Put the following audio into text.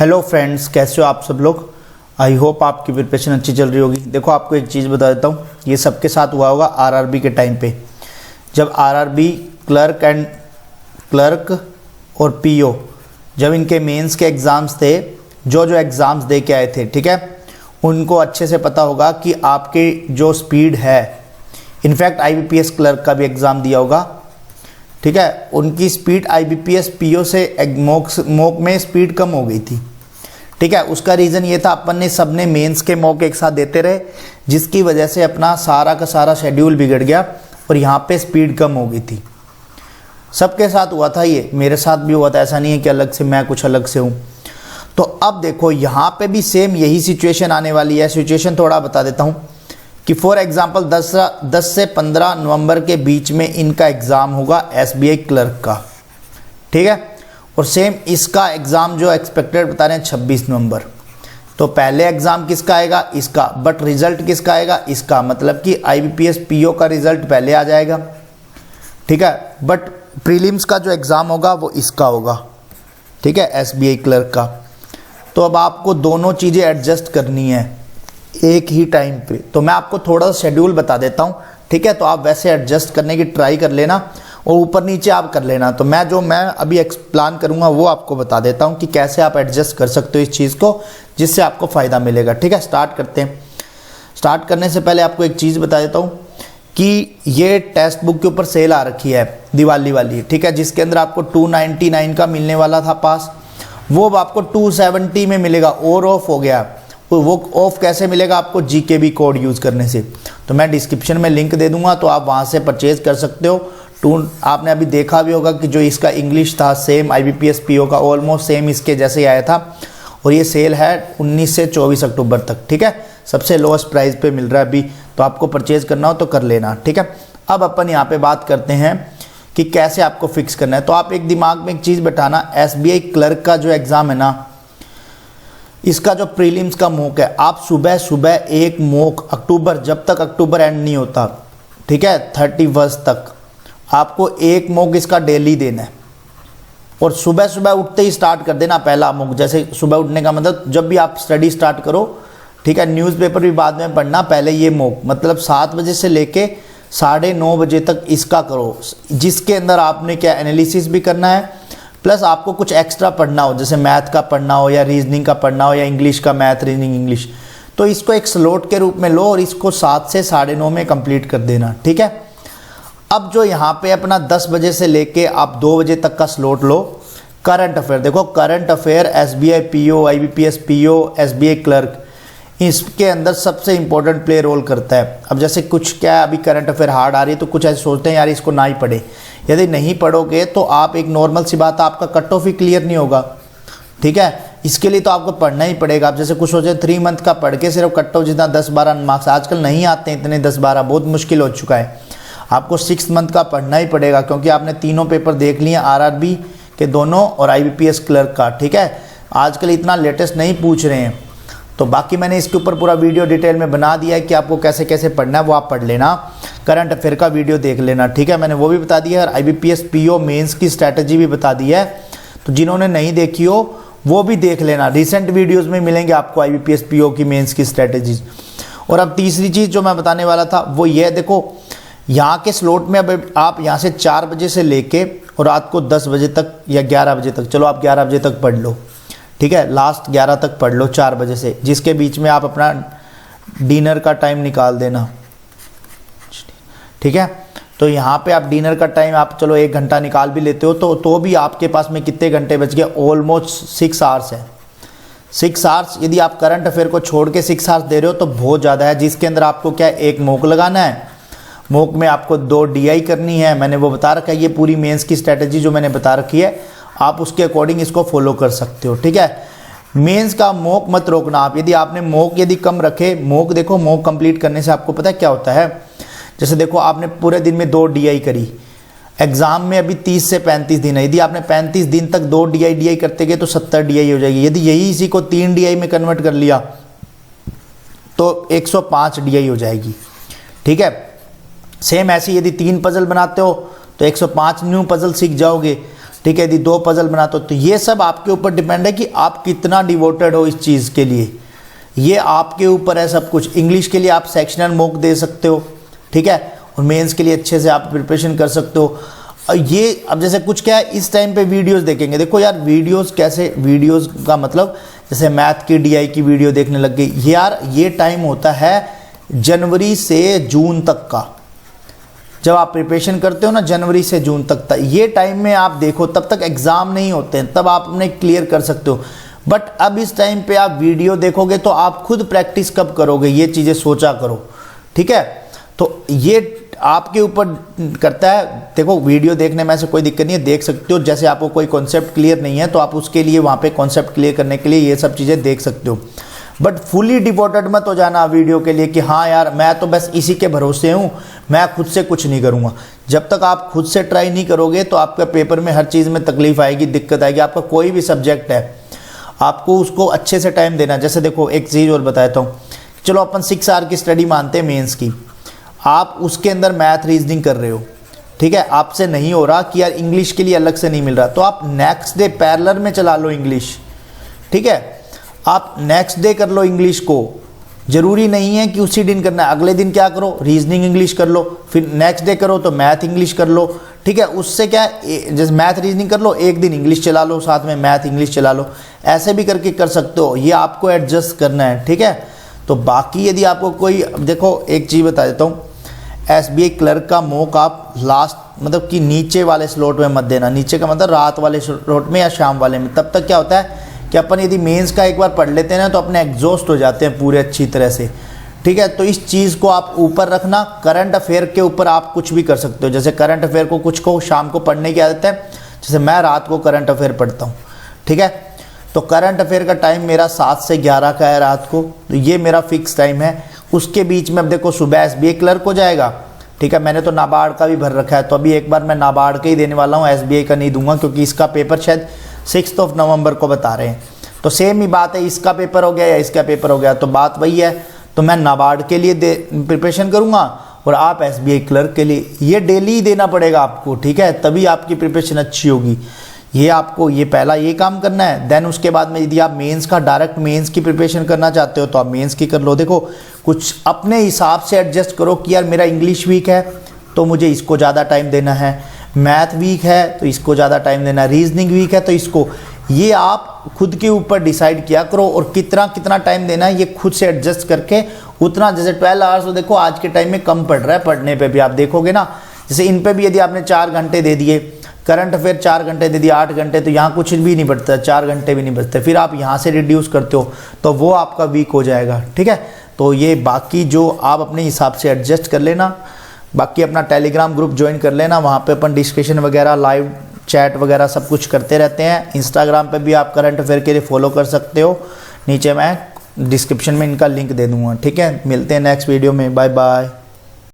Hello friends, कैसे हो आप सब लोग। आई होप आपकी प्रिपरेशन अच्छी चल रही होगी। देखो आपको एक चीज़ बता देता हूँ, ये सबके साथ हुआ होगा आरआरबी के टाइम पे, जब आरआरबी क्लर्क और पीओ जब इनके मेंस के एग्ज़ाम्स थे, जो एग्ज़ाम्स दे के आए थे, ठीक है, उनको अच्छे से पता होगा कि आपकी जो स्पीड है, इनफैक्ट आईबीपीएस क्लर्क का भी एग्ज़ाम दिया होगा, ठीक है, उनकी स्पीड आईबीपीएस पीओ से मॉक में स्पीड कम हो गई थी, ठीक है। उसका रीज़न ये था, अपन ने सबने मेंस के मॉक एक साथ देते रहे, जिसकी वजह से अपना सारा का सारा शेड्यूल बिगड़ गया और यहाँ पे स्पीड कम हो गई थी। सबके साथ हुआ था, ये मेरे साथ भी हुआ था, ऐसा नहीं है कि अलग से मैं कुछ अलग से हूँ। तो अब देखो यहाँ पे भी सेम यही सिचुएशन आने वाली है। सिचुएशन थोड़ा बता देता हूँ कि फॉर एग्जांपल 10 से 15 नवंबर के बीच में इनका एग्ज़ाम होगा एसबीआई क्लर्क का, ठीक है। और सेम इसका एग्ज़ाम जो एक्सपेक्टेड बता रहे हैं 26 नवंबर। तो पहले एग्ज़ाम किसका आएगा? इसका, बट रिजल्ट किसका आएगा? इसका। मतलब कि आईबीपीएस पीओ का रिजल्ट पहले आ जाएगा, ठीक है, बट प्रीलिम्स का जो एग्ज़ाम होगा वो इसका होगा, ठीक है, एसबीआई क्लर्क का। तो अब आपको दोनों चीज़ें एडजस्ट करनी है एक ही टाइम पे। तो मैं आपको थोड़ा सा शेड्यूल बता देता हूँ, ठीक है, तो आप वैसे एडजस्ट करने की ट्राई कर लेना और ऊपर नीचे आप कर लेना। तो मैं अभी एक्सप्लेन करूँगा वो आपको बता देता हूँ कि कैसे आप एडजस्ट कर सकते हो इस चीज़ को, जिससे आपको फ़ायदा मिलेगा, ठीक है। स्टार्ट करते हैं। स्टार्ट करने से पहले आपको एक चीज़ बता देता हूँ कि ये टेक्स्ट बुक के ऊपर सेल आ रखी है दिवाली वाली, ठीक है, जिसके अंदर आपको 299 का मिलने वाला था पास, वो अब आपको 270 में मिलेगा और ऑफ हो गया। वो ऑफ कैसे मिलेगा आपको? जीकेबी कोड यूज़ करने से। तो मैं डिस्क्रिप्शन में लिंक दे दूंगा, तो आप वहाँ से परचेज कर सकते हो। आपने अभी देखा भी होगा कि जो इसका इंग्लिश था सेम आईबीपीएस पीओ का ऑलमोस्ट सेम इसके जैसे ही आया था, और ये सेल है 19 से 24 अक्टूबर तक, ठीक है। सबसे लोएस्ट प्राइस पे मिल रहा है अभी, तो आपको परचेज करना हो तो कर लेना, ठीक है। अब अपन यहाँ पे बात करते हैं कि कैसे आपको फिक्स करना है। तो आप एक दिमाग में एक चीज़ बैठाना, एसबीआई क्लर्क का जो एग्ज़ाम है ना, इसका जो प्रीलिम्स का मॉक है, आप सुबह सुबह एक मॉक अक्टूबर, जब तक अक्टूबर एंड नहीं होता, ठीक है, 31 तक आपको एक मॉक इसका डेली देना है। और सुबह सुबह उठते ही स्टार्ट कर देना पहला मॉक। जैसे सुबह उठने का मतलब जब भी आप स्टडी स्टार्ट करो, ठीक है, न्यूज़पेपर भी बाद में पढ़ना, पहले ये मॉक मतलब 7 बजे से लेके 9:30 बजे तक इसका करो, जिसके अंदर आपने क्या एनालिसिस भी करना है, प्लस आपको कुछ एक्स्ट्रा पढ़ना हो, जैसे मैथ का पढ़ना हो या रीजनिंग का पढ़ना हो या इंग्लिश का, मैथ रीजनिंग इंग्लिश, तो इसको एक स्लॉट के रूप में लो और इसको 7 से 9:30 में कंप्लीट कर देना, ठीक है। अब जो यहाँ पे अपना 10 बजे से लेके आप 2 बजे तक का स्लॉट लो करंट अफेयर। देखो current affair SBI PO, IBPS PO, SBI clerk, इसके अंदर सबसे इंपॉर्टेंट प्ले रोल करता है। अब जैसे कुछ क्या है, अभी करंट अफेयर हार्ड आ रही है तो कुछ ऐसे सोचते हैं यार इसको ना ही पढ़े। यदि नहीं पढ़ोगे तो आप, एक नॉर्मल सी बात है, आपका कट ऑफ ही क्लियर नहीं होगा, ठीक है। इसके लिए तो आपको पढ़ना ही पड़ेगा। आप जैसे कुछ सोचे 3 मंथ का पढ़ के सिर्फ कट ऑफ जितना 10-12 मार्क्स, आजकल नहीं आते इतने 10-12, बहुत मुश्किल हो चुका है। आपको 6 मंथ का पढ़ना ही पड़ेगा, क्योंकि आपने तीनों पेपर देख लिए, आरआरबी के दोनों और आईबीपीएस क्लर्क का, ठीक है। आजकल इतना लेटेस्ट नहीं पूछ रहे हैं, तो बाकी मैंने इसके ऊपर पूरा वीडियो डिटेल में बना दिया है कि आपको कैसे कैसे पढ़ना है, वो आप पढ़ लेना। करंट अफेयर का वीडियो देख लेना, ठीक है, मैंने वो भी बता दिया है। और आईबीपीएस पीओ मेंस की स्ट्रैटेजी भी बता दी है, तो जिन्होंने नहीं देखी हो वो भी देख लेना। रिसेंट वीडियोस में मिलेंगे आपको आईबीपीएस पीओ की मेंस की स्ट्रैटेजीज। और अब तीसरी चीज़ जो मैं बताने वाला था वो ये, देखो यहाँ के स्लॉट में अब आप यहाँ से 4 बजे से लेके और रात को 10 बजे तक या 11 बजे तक, चलो आप 11 बजे तक पढ़ लो, ठीक है, लास्ट 11 तक पढ़ लो 4 बजे से, जिसके बीच में आप अपना डिनर का टाइम निकाल देना, ठीक है। तो यहाँ पे आप डिनर का टाइम आप चलो 1 घंटा निकाल भी लेते हो तो भी आपके पास में कितने घंटे बच गए? ऑलमोस्ट 6 आवर्स है। 6 आवर्स यदि आप करंट अफेयर को छोड़ के 6 आवर्स दे रहे हो तो बहुत ज़्यादा है, जिसके अंदर आपको क्या है, एक मॉक लगाना है, मॉक में आपको 2 डीआई करनी है, मैंने वो बता रखा है। ये पूरी मेंस की स्ट्रैटेजी जो मैंने बता रखी है, आप उसके अकॉर्डिंग इसको फॉलो कर सकते हो, ठीक है। मेंस का मॉक मत रोकना आप। यदि आपने मॉक यदि कम रखे, मॉक देखो, मॉक कंप्लीट करने से आपको पता है क्या होता है, जैसे देखो आपने पूरे दिन में 2 डीआई करी, एग्जाम में अभी 30 से 35 दिन है, यदि आपने 35 दिन तक 2 डीआई करते गए तो 70 डीआई हो जाएगी। यदि यही इसी को 3 डीआई में कन्वर्ट कर लिया तो 105 डीआई हो जाएगी, ठीक है। सेम ऐसे यदि 3 पजल बनाते हो तो 105 न्यू पजल सीख जाओगे, ठीक है, यदि 2 पजल बनाते हो तो ये सब आपके ऊपर डिपेंड है कि आप कितना डिवोटेड हो इस चीज़ के लिए, ये आपके ऊपर है सब कुछ। इंग्लिश के लिए आप सेक्शनल मॉक दे सकते हो, ठीक है, और मेंस के लिए अच्छे से आप प्रिपरेशन कर सकते हो। ये अब जैसे कुछ क्या है, इस टाइम पे वीडियोस देखेंगे, देखो यार वीडियोस कैसे, वीडियोस का मतलब जैसे मैथ की DI की वीडियो देखने लग गई यार, ये टाइम होता है जनवरी से जून तक का, जब आप प्रिपरेशन करते हो ना जनवरी से जून तक ये टाइम में आप देखो, तब तक एग्ज़ाम नहीं होते हैं, तब आप अपने क्लियर कर सकते हो। बट अब इस टाइम पे आप वीडियो देखोगे तो आप खुद प्रैक्टिस कब करोगे, ये चीज़ें सोचा करो, ठीक है। तो ये आपके ऊपर करता है। देखो वीडियो देखने में ऐसे कोई दिक्कत नहीं है, देख सकते हो। जैसे आपको कोई कॉन्सेप्ट क्लियर नहीं है तो आप उसके लिए वहाँ पे कॉन्सेप्ट क्लियर करने के लिए ये सब चीज़ें देख सकते हो। बट फुली डिवोटेड मत हो जाना वीडियो के लिए कि हाँ यार मैं तो बस इसी के भरोसे हूँ, मैं खुद से कुछ नहीं करूँगा। जब तक आप खुद से ट्राई नहीं करोगे तो आपका पेपर में हर चीज़ में तकलीफ आएगी, दिक्कत आएगी। आपका कोई भी सब्जेक्ट है, आपको उसको अच्छे से टाइम देना। जैसे देखो एक चीज़ और बताता हूँ, चलो अपन 6 आवर की स्टडी मानते हैं मेंस की, आप उसके अंदर मैथ रीजनिंग कर रहे हो, ठीक है, आपसे नहीं हो रहा कि यार इंग्लिश के लिए अलग से नहीं मिल रहा, तो आप नेक्स्ट डे पैरेलल में चला लो इंग्लिश, ठीक है, आप नेक्स्ट डे कर लो इंग्लिश को। ज़रूरी नहीं है कि उसी दिन करना है, अगले दिन क्या करो, रीजनिंग इंग्लिश कर लो, फिर नेक्स्ट डे करो तो मैथ इंग्लिश कर लो, ठीक है। उससे क्या है, जैसे मैथ रीजनिंग कर लो, एक दिन इंग्लिश चला लो, साथ में मैथ इंग्लिश चला लो, ऐसे भी करके कर सकते हो। ये आपको एडजस्ट करना है, ठीक है। तो बाकी यदि आपको कोई, देखो एक चीज़ बता देता हूँ, SBI क्लर्क का मॉक आप लास्ट मतलब कि नीचे वाले स्लॉट में मत देना। नीचे का मतलब रात वाले स्लॉट में या शाम वाले में। तब तक क्या होता है कि अपन यदि मेंस का एक बार पढ़ लेते हैं ना तो अपने एग्जॉस्ट हो जाते हैं पूरे अच्छी तरह से, ठीक है। तो इस चीज़ को आप ऊपर रखना। करंट अफेयर के ऊपर आप कुछ भी कर सकते हो। जैसे करंट अफेयर को कुछ को शाम को पढ़ने की आदत है, जैसे मैं रात को करंट अफेयर पढ़ता हूँ, ठीक है। तो करंट अफेयर का टाइम मेरा 7 से 11 का है रात को, तो ये मेरा फिक्स टाइम है। उसके बीच में अब देखो सुबह SBI क्लर्क हो जाएगा, ठीक है। मैंने तो नाबार्ड का भी भर रखा है, तो अभी एक बार मैं नाबार्ड का ही देने वाला हूँ, SBI का नहीं दूंगा, क्योंकि इसका पेपर शायद 6 नवंबर को बता रहे हैं। तो सेम ही बात है, इसका पेपर हो गया या इसका पेपर हो गया, तो बात वही है। तो मैं नाबार्ड के लिए प्रिपरेशन करूँगा और आप SBI क्लर्क के लिए, ये डेली ही देना पड़ेगा आपको, ठीक है, तभी आपकी प्रिपरेशन अच्छी होगी। ये आपको ये पहला ये काम करना है। देन उसके बाद में यदि आप मेंस का डायरेक्ट मेंस की प्रिपरेशन करना चाहते हो तो आप मेंस की कर लो। देखो कुछ अपने हिसाब से एडजस्ट करो कि यार मेरा इंग्लिश वीक है तो मुझे इसको ज़्यादा टाइम देना है, मैथ वीक है तो इसको ज़्यादा टाइम देना है, रीजनिंग वीक है तो इसको, ये आप खुद के ऊपर डिसाइड किया करो। और कितना कितना टाइम देना है ये खुद से एडजस्ट करके उतना, जैसे 12 आवर्स तो देखो आज के टाइम में कम पड़ रहा है, पढ़ने पे भी आप देखोगे ना, जैसे इन पे भी यदि आपने 4 घंटे दे दिए, करंट अफेयर 4 घंटे दे दिए, 8 घंटे, तो यहाँ कुछ भी नहीं बचता, 4 घंटे भी नहीं बचते। फिर आप यहाँ से रिड्यूस करते हो तो वो आपका वीक हो जाएगा, ठीक है। तो ये बाकी जो आप अपने हिसाब से एडजस्ट कर लेना। बाकी अपना टेलीग्राम ग्रुप ज्वाइन कर लेना, वहाँ पे अपन डिस्कशन वगैरह, लाइव चैट वगैरह सब कुछ करते रहते हैं। इंस्टाग्राम पे भी आप करंट अफेयर के लिए फॉलो कर सकते हो, नीचे मैं डिस्क्रिप्शन में इनका लिंक दे दूँगा, ठीक है। मिलते हैं नेक्स्ट वीडियो में, बाय बाय।